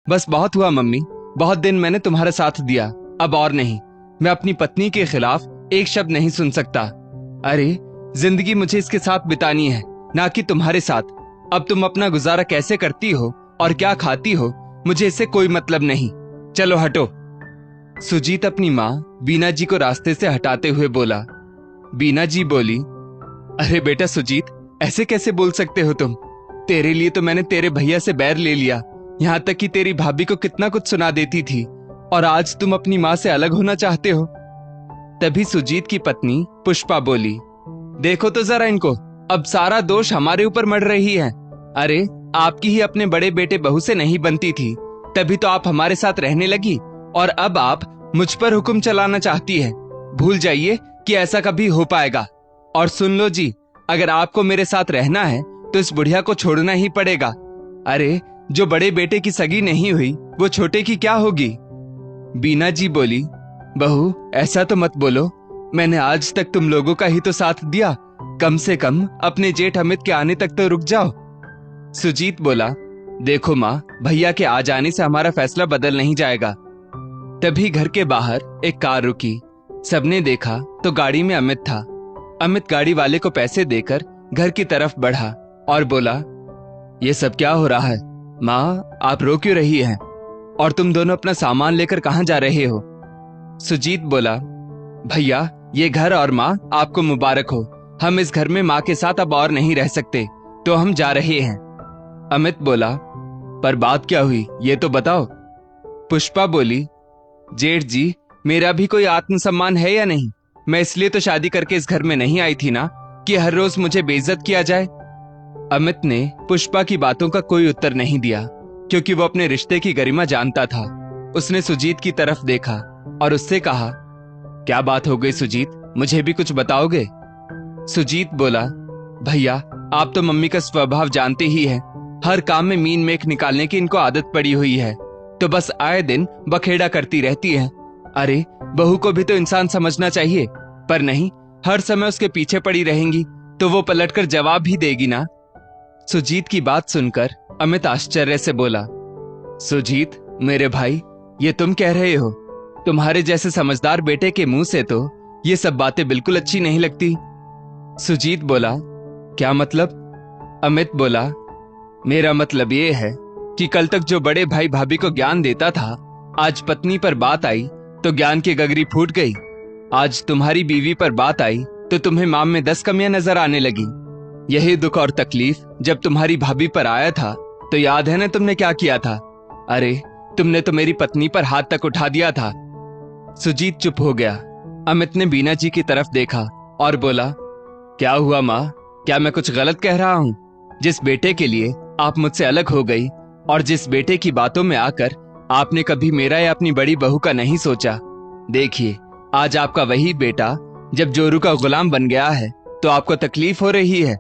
बस बहुत हुआ मम्मी, बहुत दिन मैंने तुम्हारा साथ दिया, अब और नहीं। मैं अपनी पत्नी के खिलाफ एक शब्द नहीं सुन सकता। अरे जिंदगी मुझे इसके साथ बितानी है, ना कि तुम्हारे साथ। अब तुम अपना गुजारा कैसे करती हो और क्या खाती हो, मुझे इससे कोई मतलब नहीं। चलो हटो। सुजीत अपनी माँ बीना जी को रास्ते से हटाते हुए बोला। बीना जी बोली, अरे बेटा सुजीत, ऐसे कैसे बोल सकते हो तुम? तेरे लिए तो मैंने तेरे भैया से बैर ले लिया, यहाँ तक कि तेरी भाभी को कितना कुछ सुना देती थी, और आज तुम अपनी माँ से अलग होना चाहते हो। तभी सुजीत की पत्नी पुष्पा बोली, देखो तो जरा इनको, अब सारा दोष हमारे ऊपर मढ़ रही है। अरे आपकी ही अपने बड़े बेटे बहू से नहीं बनती थी, तभी तो आप हमारे साथ रहने लगी, और अब आप मुझ पर हुक्म चलाना चाहती है। भूल जाइए कि ऐसा कभी हो पाएगा। और सुन लो जी, अगर आपको मेरे साथ रहना है तो इस बुढ़िया को छोड़ना ही पड़ेगा। अरे जो बड़े बेटे की सगी नहीं हुई वो छोटे की क्या होगी? बीना जी बोली, बहू ऐसा तो मत बोलो, मैंने आज तक तुम लोगों का ही तो साथ दिया, कम से कम अपने जेठ अमित के आने तक तो रुक जाओ। सुजीत बोला, देखो माँ, भैया के आ जाने से हमारा फैसला बदल नहीं जाएगा। तभी घर के बाहर एक कार रुकी। सबने देखा तो गाड़ी में अमित था। अमित गाड़ी वाले को पैसे देकर घर की तरफ बढ़ा और बोला, ये सब क्या हो रहा है? माँ आप रो क्यों रही हैं? और तुम दोनों अपना सामान लेकर कहाँ जा रहे हो? सुजीत बोला, भैया ये घर और माँ आपको मुबारक हो, हम इस घर में माँ के साथ अब और नहीं रह सकते, तो हम जा रहे हैं। अमित बोला, पर बात क्या हुई ये तो बताओ। पुष्पा बोली, जेठ जी मेरा भी कोई आत्मसम्मान है या नहीं? मैं इसलिए तो शादी करके इस घर में नहीं आई थी ना कि हर रोज मुझे बेइज्जत किया जाए। अमित ने पुष्पा की बातों का कोई उत्तर नहीं दिया, क्योंकि वो अपने रिश्ते की गरिमा जानता था। उसने सुजीत की तरफ देखा और उससे कहा, क्या बात हो गई सुजीत, मुझे भी कुछ बताओगे? सुजीत बोला, भैया आप तो मम्मी का स्वभाव जानते ही हैं, हर काम में मीन मेख निकालने की इनको आदत पड़ी हुई है, तो बस आए दिन बखेड़ा करती रहती है। अरे बहू को भी तो इंसान समझना चाहिए, पर नहीं, हर समय उसके पीछे पड़ी रहेंगी तो वो पलटकर जवाब भी देगी ना। सुजीत की बात सुनकर अमित आश्चर्य से बोला, सुजीत मेरे भाई, ये तुम कह रहे हो? तुम्हारे जैसे समझदार बेटे के मुंह से तो ये सब बातें बिल्कुल अच्छी नहीं लगती। सुजीत बोला, क्या मतलब? अमित बोला, मेरा मतलब ये है कि कल तक जो बड़े भाई भाभी को ज्ञान देता था, आज पत्नी पर बात आई तो ज्ञान की गगरी फूट गई। आज तुम्हारी बीवी पर बात आई तो तुम्हें माम में 10 कमियां नजर आने लगी। यही दुख और तकलीफ जब तुम्हारी भाभी पर आया था तो याद है ना तुमने क्या किया था? अरे तुमने तो मेरी पत्नी पर हाथ तक उठा दिया था। सुजीत चुप हो गया। अमित ने बीना जी की तरफ देखा और बोला, क्या हुआ माँ, क्या मैं कुछ गलत कह रहा हूँ? जिस बेटे के लिए आप मुझसे अलग हो गई और जिस बेटे की बातों में आकर आपने कभी मेरा या अपनी बड़ी बहू का नहीं सोचा, देखिए आज आपका वही बेटा जब जोरू का गुलाम बन गया है तो आपको तकलीफ हो रही है,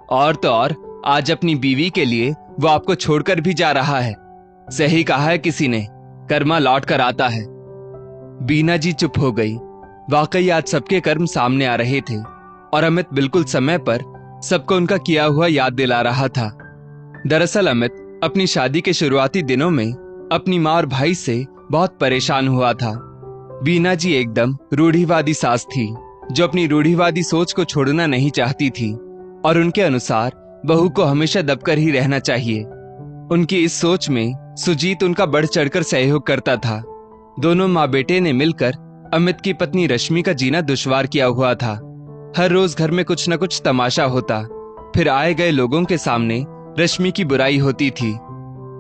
और तो और आज अपनी बीवी के लिए वो आपको छोड़कर भी जा रहा है। सही कहा है किसी ने, कर्मा लौट कर आता है। बीना जी चुप हो गई। वाकई आज सबके कर्म सामने आ रहे थे और अमित बिल्कुल समय पर सबको उनका किया हुआ याद दिला रहा था। दरअसल अमित अपनी शादी के शुरुआती दिनों में अपनी माँ और भाई से बहुत परेशान हुआ था। बीना जी एकदम रूढ़िवादी सास थी, जो अपनी रूढ़िवादी सोच को छोड़ना नहीं चाहती थी, और उनके अनुसार बहू को हमेशा दबकर ही रहना चाहिए। उनकी इस सोच में सुजीत उनका बढ़ चढ़कर सहयोग करता था। दोनों माँ बेटे ने मिलकर अमित की पत्नी रश्मि का जीना दुश्वार किया हुआ था। हर रोज घर में कुछ न कुछ तमाशा होता, फिर आए गए लोगों के सामने रश्मि की बुराई होती थी।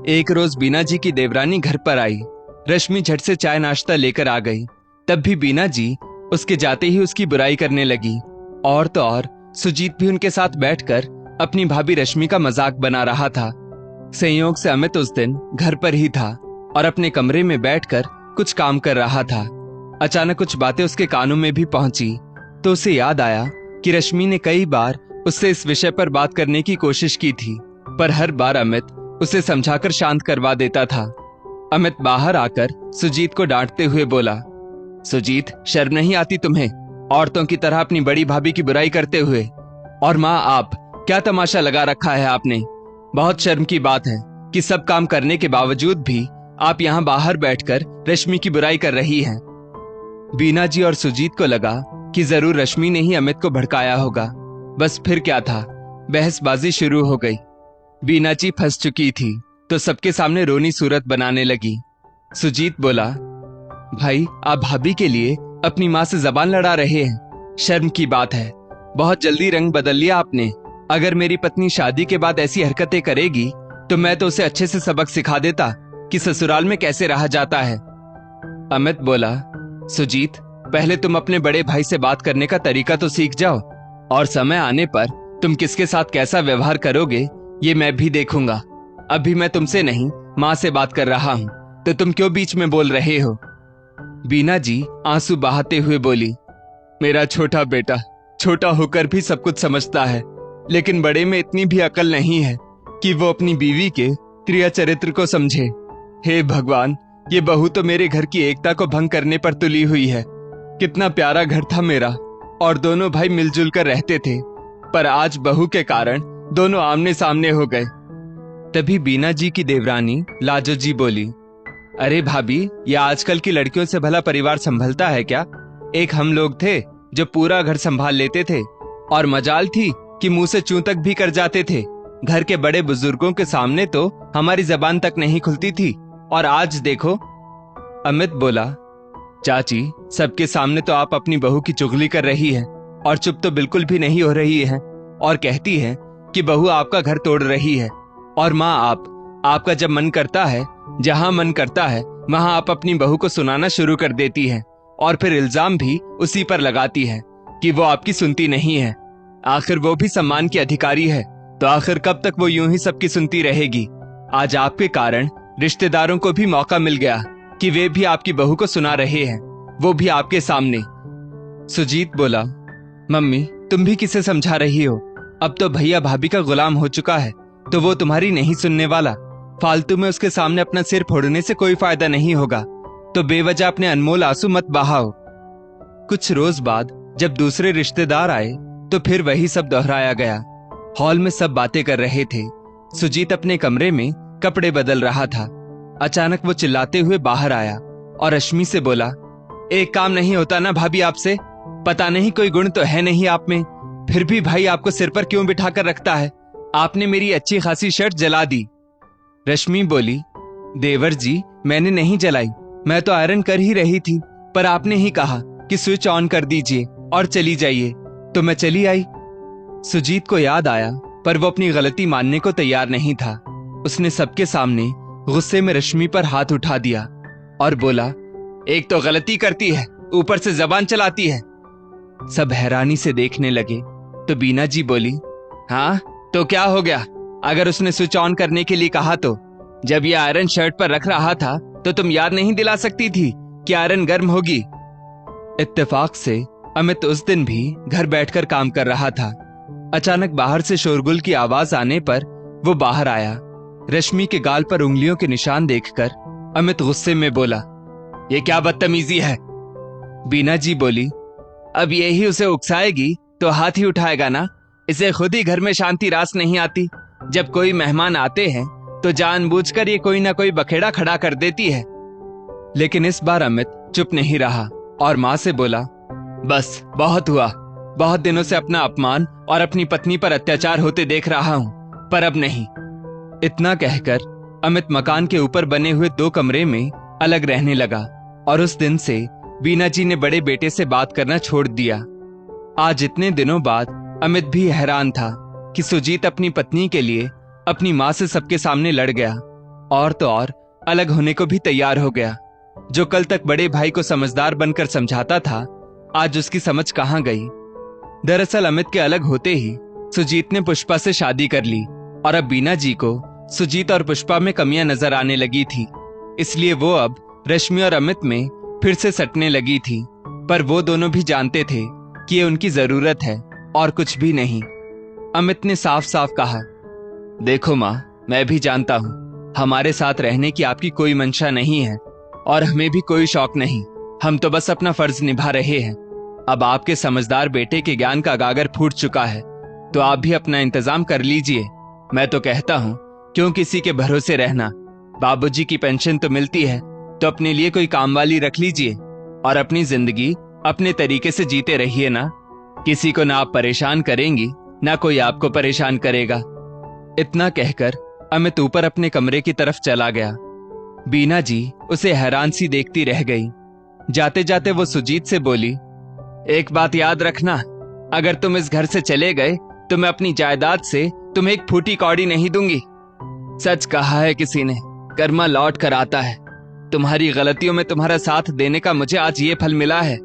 एक रोज बीना जी की देवरानी घर पर आई। रश्मि झट से चाय नाश्ता लेकर आ गई, तब भी बीना जी उसके जाते ही उसकी बुराई करने लगी। और तो और सुजीत भी उनके साथ बैठकर अपनी भाभी रश्मि का मजाक बना रहा था। संयोग से अमित उस दिन घर पर ही था और अपने कमरे में बैठकर कुछ काम कर रहा था। अचानक कुछ बातें उसके कानों में भी पहुंची तो उसे याद आया कि रश्मि ने कई बार उससे इस विषय पर बात करने की कोशिश की थी, पर हर बार अमित उसे समझाकर शांत करवा देता था। अमित बाहर आकर सुजीत को डांटते हुए बोला, सुजीत शर्म नहीं आती तुम्हें, औरतों की तरह अपनी बड़ी भाभी की बुराई करते हुए? और माँ आप क्या तमाशा लगा रखा है आपने? बहुत शर्म की बात है कि सब काम करने के बावजूद भी आप यहाँ बाहर बैठकर रश्मि की बुराई कर रही हैं। बीना जी और सुजीत को लगा कि जरूर रश्मि ने ही अमित को भड़काया होगा। बस फिर क्या था, बहसबाजी शुरू हो गई। बीना जी फंस चुकी थी तो सबके सामने रोनी सूरत बनाने लगी। सुजीत बोला, भाई आप भाभी के लिए अपनी माँ से जबान लड़ा रहे हैं, शर्म की बात है। बहुत जल्दी रंग बदल लिया आपने। अगर मेरी पत्नी शादी के बाद ऐसी हरकतें करेगी तो मैं तो उसे अच्छे से सबक सिखा देता कि ससुराल में कैसे रहा जाता है। अमित बोला, सुजीत पहले तुम अपने बड़े भाई से बात करने का तरीका तो सीख जाओ, और समय आने पर तुम किसके साथ कैसा व्यवहार करोगे ये मैं भी देखूंगा। अभी मैं तुमसे नहीं माँ से बात कर रहा हूँ, तो तुम क्यों बीच में बोल रहे हो? बीना जी आंसू बहाते हुए बोली, मेरा छोटा बेटा छोटा होकर भी सब कुछ समझता है, लेकिन बड़े में इतनी भी अकल नहीं है कि वो अपनी बीवी के क्रिया चरित्र को समझे। हे भगवान, ये बहू तो मेरे घर की एकता को भंग करने पर तुली हुई है। कितना प्यारा घर था मेरा, और दोनों भाई मिलजुल कर रहते थे, पर आज बहू के कारण दोनों आमने सामने हो गए। तभी बीना जी की देवरानी लाजो जी बोली, अरे भाभी, ये आजकल की लड़कियों से भला परिवार संभलता है क्या? एक हम लोग थे जो पूरा घर संभाल लेते थे, और मजाल थी कि मुंह से चूं तक भी कर जाते थे। घर के बड़े बुजुर्गों के सामने तो हमारी जबान तक नहीं खुलती थी, और आज देखो। अमित बोला, चाची सबके सामने तो आप अपनी बहू की चुगली कर रही है, और चुप तो बिल्कुल भी नहीं हो रही है, और कहती है कि बहू आपका घर तोड़ रही है। और माँ आपका जब मन करता है, जहां मन करता है वहां आप अपनी बहू को सुनाना शुरू कर देती है, और फिर इल्जाम भी उसी पर लगाती है कि वो आपकी सुनती नहीं है। आखिर वो भी सम्मान की अधिकारी है, तो आखिर कब तक वो यूं ही सबकी सुनती रहेगी? आज आपके कारण रिश्तेदारों को भी मौका मिल गया कि वे भी आपकी बहू को सुना रहे हैं, वो भी आपके सामने। सुजीत बोला, मम्मी तुम भी किसे समझा रही हो? अब तो भैया भाभी का गुलाम हो चुका है, तो वो तुम्हारी नहीं सुनने वाला। फालतू में उसके सामने अपना सिर फोड़ने से कोई फायदा नहीं होगा, तो बेवजह अपने अनमोल आंसू मत बहाओ। कुछ रोज बाद जब दूसरे रिश्तेदार आए तो फिर वही सब दोहराया गया। हॉल में सब बातें कर रहे थे। सुजीत अपने कमरे में कपड़े बदल रहा था। अचानक वो चिल्लाते हुए बाहर आया और रश्मि से बोला, एक काम नहीं होता ना भाभी आपसे? पता नहीं कोई गुण तो है नहीं आप में, फिर भी भाई आपको सिर पर क्यों बिठा कर रखता है? आपने मेरी अच्छी खासी शर्ट जला दी। रश्मि बोली, देवर जी मैंने नहीं जलाई, मैं तो आयरन कर ही रही थी, पर आपने ही कहा कि स्विच ऑन कर दीजिए और चली जाइए, तो मैं चली आई। सुजीत को याद आया, पर वो अपनी गलती मानने को तैयार नहीं था। उसने सबके सामने गुस्से में रश्मि पर हाथ उठा दिया और बोला, एक तो गलती करती है, ऊपर से जबान चलाती है। सब हैरानी से देखने लगे तो बीना जी बोली, हाँ तो क्या हो गया? अगर उसने स्विच ऑन करने के लिए कहा तो जब ये आयरन शर्ट पर रख रहा था तो तुम याद नहीं दिला सकती थी कि आयरन गर्म होगी? इत्तेफाक से अमित उस दिन भी घर बैठकर काम कर रहा था। अचानक बाहर से शोरगुल की आवाज आने पर वो बाहर आया। रश्मि के गाल पर उंगलियों के निशान देखकर अमित गुस्से में बोला, ये क्या बदतमीजी है? बीना जी बोली, अब यही उसे उकसाएगी तो हाथ ही उठाएगा ना। इसे खुद ही घर में शांति रास नहीं आती। जब कोई मेहमान आते हैं तो जानबूझकर ये कोई ना कोई बखेड़ा खड़ा कर देती है। लेकिन इस बार अमित चुप नहीं रहा और माँ से बोला, बस बहुत हुआ। बहुत दिनों से अपना अपमान और अपनी पत्नी पर अत्याचार होते देख रहा हूँ, पर अब नहीं। इतना कहकर अमित मकान के ऊपर बने हुए 2 कमरे में अलग रहने लगा, और उस दिन से बीना जी ने बड़े बेटे से बात करना छोड़ दिया। आज इतने दिनों बाद अमित भी हैरान था कि सुजीत अपनी पत्नी के लिए अपनी माँ से सबके सामने लड़ गया, और तो और अलग होने को भी तैयार हो गया। जो कल तक बड़े भाई को समझदार बनकर समझाता था, आज उसकी समझ कहाँ गई। दरअसल अमित के अलग होते ही सुजीत ने पुष्पा से शादी कर ली, और अब बीना जी को सुजीत और पुष्पा में कमियां नजर आने लगी थी। इसलिए वो अब रश्मि और अमित में फिर से सटने लगी थी। पर वो दोनों भी जानते थे कि ये उनकी जरूरत है और कुछ भी नहीं। अमित ने साफ साफ कहा, देखो माँ, मैं भी जानता हूँ हमारे साथ रहने की आपकी कोई मंशा नहीं है, और हमें भी कोई शौक नहीं। हम तो बस अपना फर्ज निभा रहे हैं। अब आपके समझदार बेटे के ज्ञान का गागर फूट चुका है, तो आप भी अपना इंतजाम कर लीजिए। मैं तो कहता हूँ क्यों किसी के भरोसे रहना। बाबूजी की पेंशन तो मिलती है, तो अपने लिए कोई काम वाली रख लीजिए और अपनी जिंदगी अपने तरीके से जीते रहिए ना। किसी को ना आप परेशान करेंगी, ना कोई आपको परेशान करेगा। इतना कहकर अमित ऊपर अपने कमरे की तरफ चला गया। बीना जी उसे हैरान सी देखती रह गई। जाते जाते वो सुजीत से बोली, एक बात याद रखना, अगर तुम इस घर से चले गए तो मैं अपनी जायदाद से तुम्हें एक फूटी कौड़ी नहीं दूंगी। सच कहा है किसी ने, कर्मा लौट कर आता है। तुम्हारी गलतियों में तुम्हारा साथ देने का मुझे आज ये फल मिला है।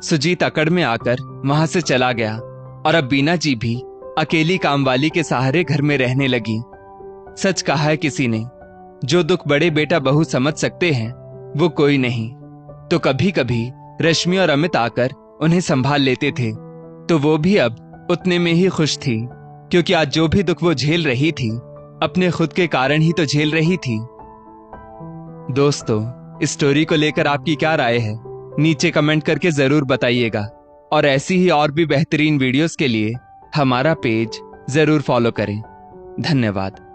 सुजीत अकड़ में आकर वहां से चला गया और अब बीना जी भी अकेली कामवाली के सहारे घर में रहने लगी। सच कहा है किसी ने, जो दुख बड़े बेटा बहू समझ सकते हैं वो कोई नहीं। तो कभी कभी रश्मि और अमित आकर उन्हें संभाल लेते थे, तो वो भी अब उतने में ही खुश थी, क्योंकि आज जो भी दुख वो झेल रही थी अपने खुद के कारण ही तो झेल रही थी। दोस्तों, इस स्टोरी को लेकर आपकी क्या राय है, नीचे कमेंट करके जरूर बताइएगा और ऐसी ही और भी बेहतरीन वीडियोस के लिए हमारा पेज जरूर फॉलो करें। धन्यवाद।